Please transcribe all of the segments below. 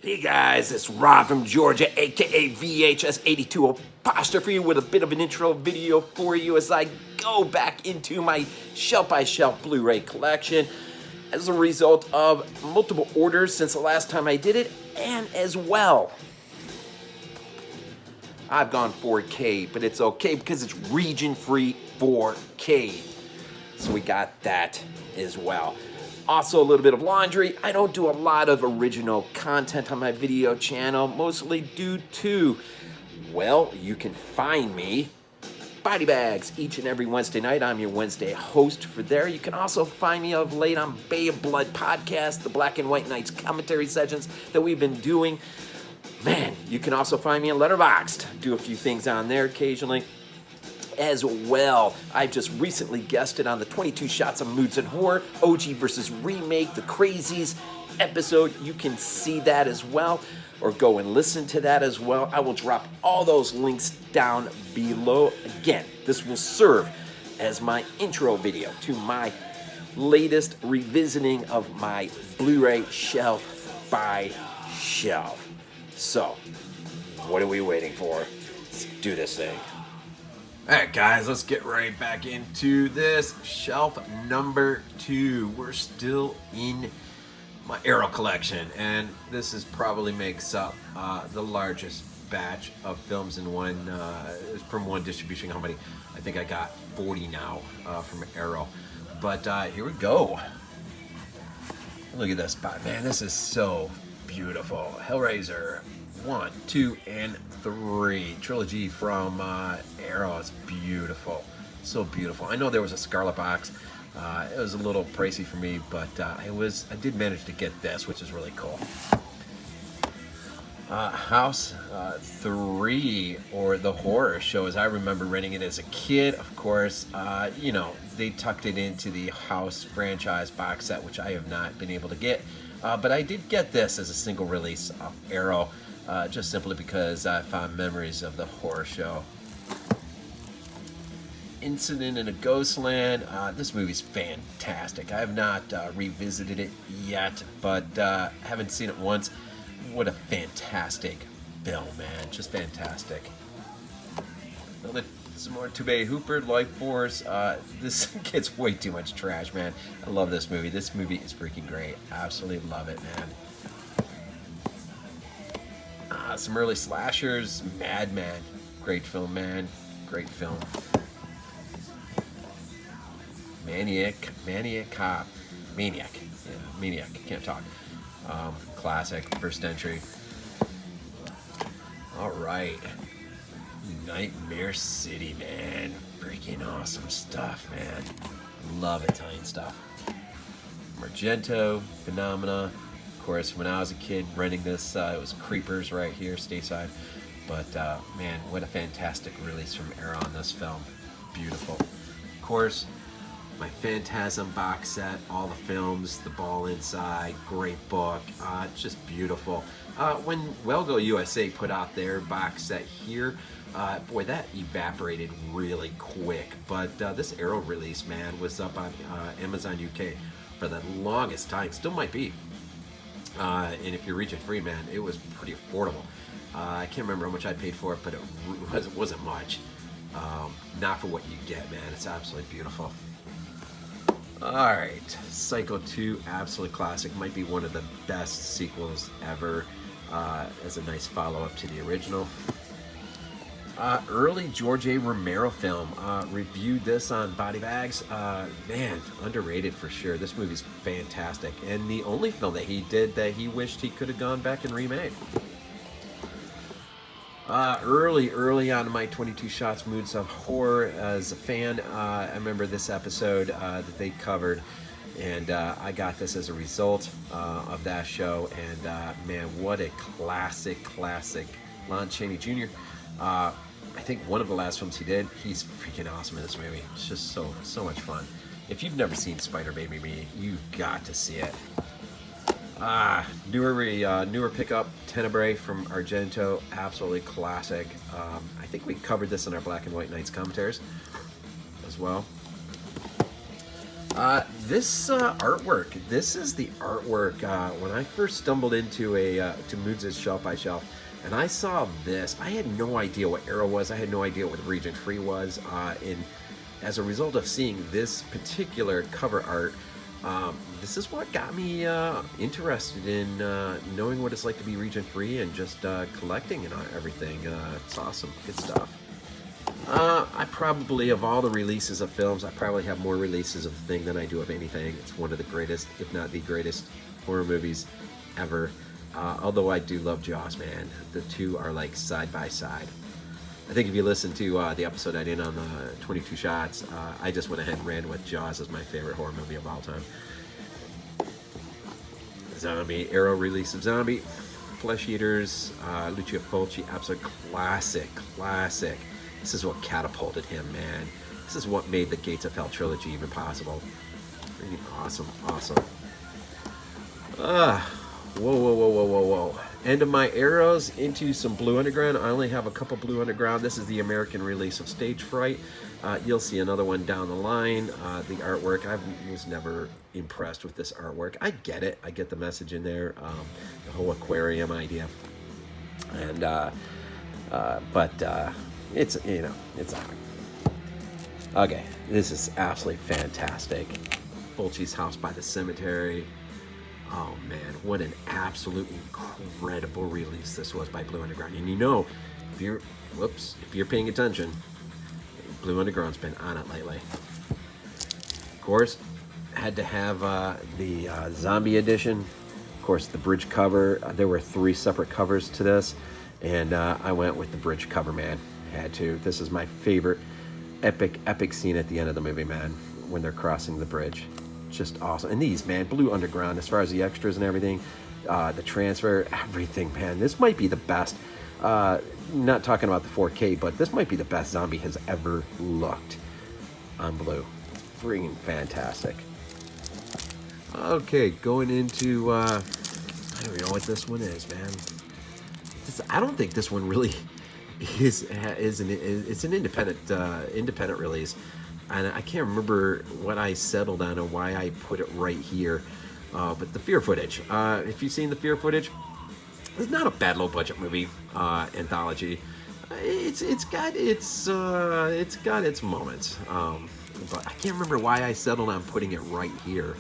Hey guys, it's Rob from Georgia, aka VHS82 apostrophe, with a bit of an intro video for you as I go back into my shelf-by-shelf Blu-ray collection as a result of multiple orders since the last time I did it, and as well, I've gone 4K, but it's okay because it's region-free 4K. So we got that as well. Also, a little bit of laundry. I don't do a lot of original content on my video channel, mostly due to, well, you can find me, BodyBags, each and every Wednesday night. I'm your Wednesday host for there. You can also find me of late on Bay of Blood podcast, the Black and White Nights commentary sessions that we've been doing. Man, you can also find me on Letterboxd. Do a few things on there occasionally as well. I've just recently guested on the 22 Shots of Moodz and Horror, OG versus Remake, the Crazies episode. You can see that as well, or go and listen to that as well. I will drop all those links down below. Again, this will serve as my intro video to my latest revisiting of my Blu-ray shelf by shelf. So, what are we waiting for? Let's do this thing. Alright guys, let's get right back into this. Shelf number 2. We're still in my Arrow collection, and this is probably makes up the largest batch of films in one from one distribution company. I think I got 40 now from Arrow. But here we go. Look at this, man, this is so beautiful. Hellraiser 1, 2, and 3 trilogy from Arrow. It's beautiful, so beautiful. I know there was a Scarlet Box. It was a little pricey for me, but I did manage to get this, which is really cool. House 3, or the horror show, as I remember renting it as a kid. Of course, you know, they tucked it into the House franchise box set, which I have not been able to get. But I did get this as a single release of Arrow. Just simply because I found memories of the horror show. Incident in a Ghostland. This movie's fantastic. I have not revisited it yet, but haven't seen it once. What a fantastic film, man. Just fantastic. Some more Tobe Hooper, Life Force. This gets way too much trash, man. I love this movie. This movie is freaking great. Absolutely love it, man. Some early slashers. Madman. Great film, man. Great film. Maniac Cop. Maniac. Yeah, Maniac. Can't talk. Classic. First entry. Alright. Nightmare City, man. Freaking awesome stuff, man. Love Italian stuff. Argento. Phenomena. Of course, when I was a kid renting this, it was Creepers right here, stateside. But man, what a fantastic release from Arrow on this film. Beautiful. Of course, my Phantasm box set, all the films, the ball inside, great book, just beautiful. When Wellgo USA put out their box set here, boy, that evaporated really quick. But this Arrow release, man, was up on Amazon UK for the longest time. Still might be. And if you're region free, man, it was pretty affordable. I can't remember how much I paid for it, but it wasn't much. Not for what you get, man. It's absolutely beautiful. Alright, Psycho 2, absolute classic. Might be one of the best sequels ever, as a nice follow-up to the original. Early George A. Romero film. Reviewed this on BodyBags. Man, underrated for sure. This movie's fantastic. And the only film that he did that he wished he could have gone back and remade. Early on in my 22 Shots Moodz of Horror as a fan, I remember this episode that they covered. And I got this as a result of that show. And man, what a classic. Lon Chaney Jr. I think one of the last films he did, he's freaking awesome in this movie. It's just so much fun. If you've never seen Spider Baby Me, you've got to see it. Newer pickup, Tenebrae from Argento, absolutely classic. I think we covered this in our Black and White Nights commentaries as well. This artwork, this is the artwork when I first stumbled into to Moodz' Shelf by Shelf, and I saw this. I had no idea what Arrow was. I had no idea what Region Free was. And as a result of seeing this particular cover art, this is what got me interested in knowing what it's like to be Region Free and just collecting and everything. It's awesome. Good stuff. I probably, of all the releases of films, I probably have more releases of Thing than I do of anything. It's one of the greatest, if not the greatest, horror movies ever. Although I do love Jaws, man. The two are like side by side. I think if you listen to the episode I did on the 22 Shots, I just went ahead and ran with Jaws as my favorite horror movie of all time. Zombie, Arrow release of Zombie, Flesh Eaters, Lucio Fulci, absolute classic. This is what catapulted him, man. This is what made the Gates of Hell trilogy even possible. Really awesome. Whoa. End of my arrows into some Blue Underground. I only have a couple Blue Underground. This is the American release of Stage Fright. You'll see another one down the line. The artwork, I was never impressed with this artwork. I get it. I get the message in there. The whole aquarium idea. And, it's, it's okay. This is absolutely fantastic. Fulci's House by the Cemetery. Oh man, what an absolute incredible release this was by Blue Underground. And if you're paying attention, Blue Underground's been on it lately. Of course, had to have the zombie edition. Of course, the bridge cover. There were 3 separate covers to this, and I went with the bridge cover, man. Had to. This is my favorite epic scene at the end of the movie, man, when they're crossing the bridge. Just awesome. And these, man, Blue Underground, as far as the extras and everything, the transfer, everything, man. This might be the best. Not talking about the 4K, but this might be the best Zombie has ever looked on Blue. Freaking fantastic. Okay, going into I don't even know what this one is, man. I don't think this one really it's an independent release, and I can't remember what I settled on or why I put it right here. But the Fear footage. If you've seen the Fear footage, it's not a bad low budget movie anthology. It's got its moments. But I can't remember why I settled on putting it right here.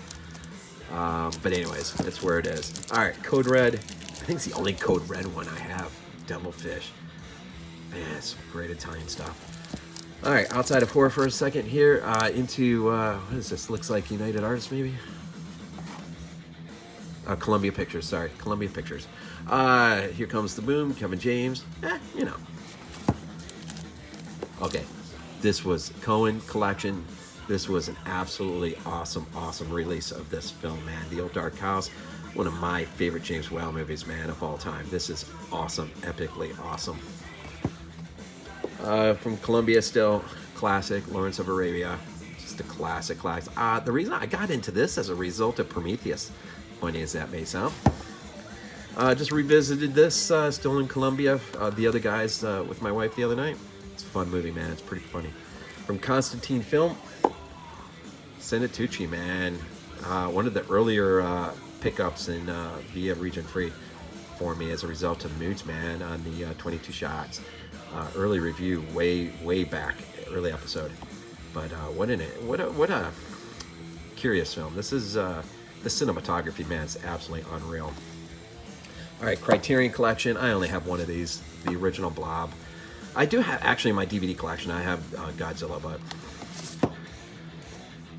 But anyways, that's where it is. All right, Code Red. I think it's the only Code Red one I have. Devilfish. Man, some great Italian stuff. All right, outside of horror for a second here, into, what is this? Looks like United Artists, maybe? Columbia Pictures, sorry. Columbia Pictures. Here Comes the Boom, Kevin James. Okay, this was Cohen Collection. This was an absolutely awesome release of this film, man. The Old Dark House, one of my favorite James Whale movies, man, of all time. This is awesome, epically awesome. From Columbia still, classic, Lawrence of Arabia. Just a classic. The reason I got into this as a result of Prometheus, funny as that may sound. Just revisited this, still in Columbia, the other guys with my wife the other night. It's a fun movie, man. It's pretty funny. From Constantine Film, Senatucci, man. One of the earlier pickups in via Region Free for me as a result of Moodz, man, on the 22 Shots. Early review, way back, early episode. But what a curious film. This is the cinematography, man, is absolutely unreal. All right, Criterion Collection. I only have one of these, the original Blob. I do have, actually, in my DVD collection, I have Godzilla, but...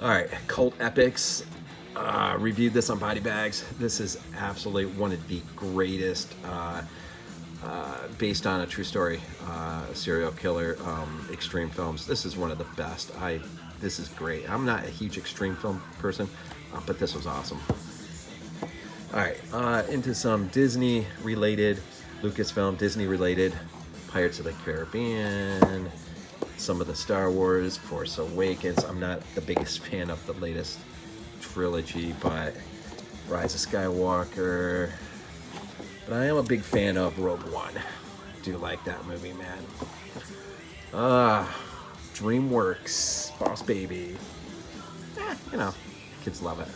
All right, Cult Epics. Reviewed this on BodyBags. This is absolutely one of the greatest, based on a true story, serial killer, extreme films. This is one of the best. This is great. I'm not a huge extreme film person, but this was awesome. All right, into some Disney-related, Lucasfilm, Disney-related, Pirates of the Caribbean, some of the Star Wars, Force Awakens. I'm not the biggest fan of the latest trilogy, but Rise of Skywalker. But I am a big fan of Rogue One. I do like that movie, man. DreamWorks, Boss Baby. You know, Kids love it.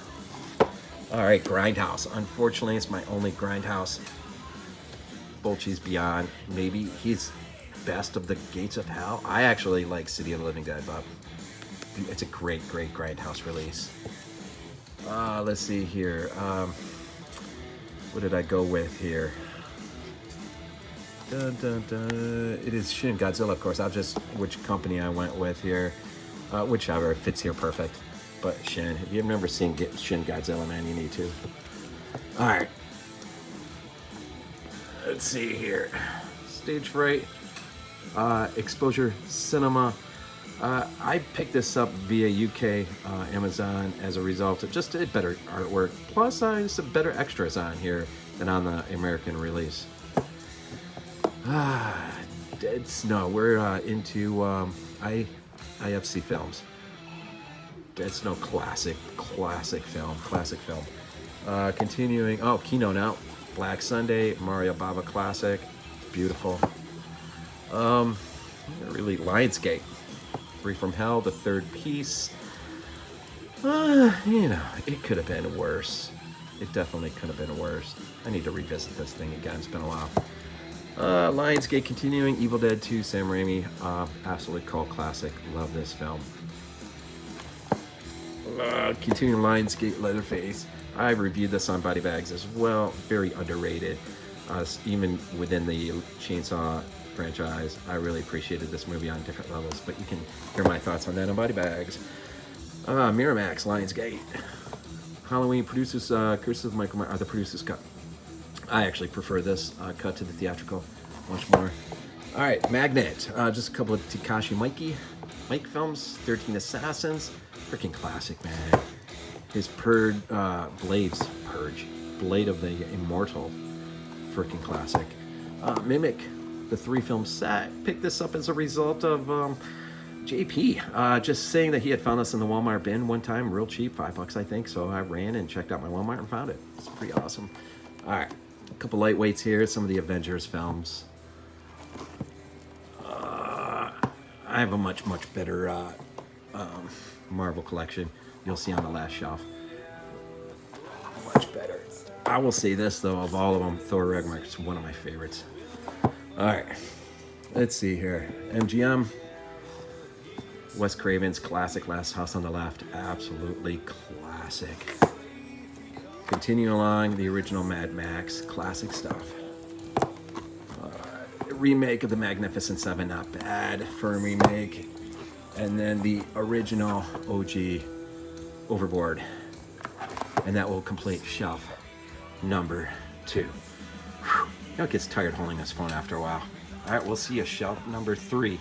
All right, Grindhouse. Unfortunately, it's my only Grindhouse. Fulci's Beyond. Maybe he's best of the Gates of Hell. I actually like City of the Living Dead, but it's a great Grindhouse release. Let's see here. What did I go with here? Dun, dun, dun. It is Shin Godzilla, of course. I'll just which company I went with here. Whichever fits here perfect. But Shin, if you've never seen Shin Godzilla, man, you need to. All right. Let's see here. Stage Fright. Exposure Cinema. I picked this up via UK Amazon as a result of just a better artwork. Plus, some better extras on here than on the American release. Dead Snow. We're into IFC Films. Dead Snow classic film. Continuing. Kino now. Black Sunday. Mario Bava classic. Beautiful. Really Lionsgate. Free from Hell, the third piece. It could have been worse. It definitely could have been worse. I need to revisit this thing again. It's been a while. Lionsgate continuing. Evil Dead 2, Sam Raimi. Absolutely cult classic. Love this film. Continuing Lionsgate Leatherface. I reviewed this on BodyBags as well. Very underrated. Even within the Chainsaw franchise, I really appreciated this movie on different levels, but you can hear my thoughts on that on BodyBags. Miramax, Lionsgate. Halloween producers, Curse of Michael Myers, the producer's cut. I actually prefer this cut to the theatrical much more. All right, Magnet. Just a couple of Takashi Mike films. 13 Assassins. Freaking classic, man. His Blade of the Immortal. Freaking classic. Mimic, the 3-film set. Picked this up as a result of JP just saying that he had found this in the Walmart bin one time, real cheap, $5 I think. So I ran and checked out my Walmart and found it. It's pretty awesome. All right, a couple lightweights here. Some of the Avengers films. I have a much better Marvel collection. You'll see on the last shelf. Much better. I will say this though, of all of them, Thor Ragnarok is one of my favorites. All right, let's see here. MGM. Wes Craven's classic Last House on the Left. Absolutely classic. Continue along, the original Mad Max. Classic stuff. Remake of The Magnificent Seven. Not bad for a remake. And then the original OG Overboard. And that will complete shelf number 2. Whew. It gets tired holding this phone after a while. All right, we'll see you shelf number 3.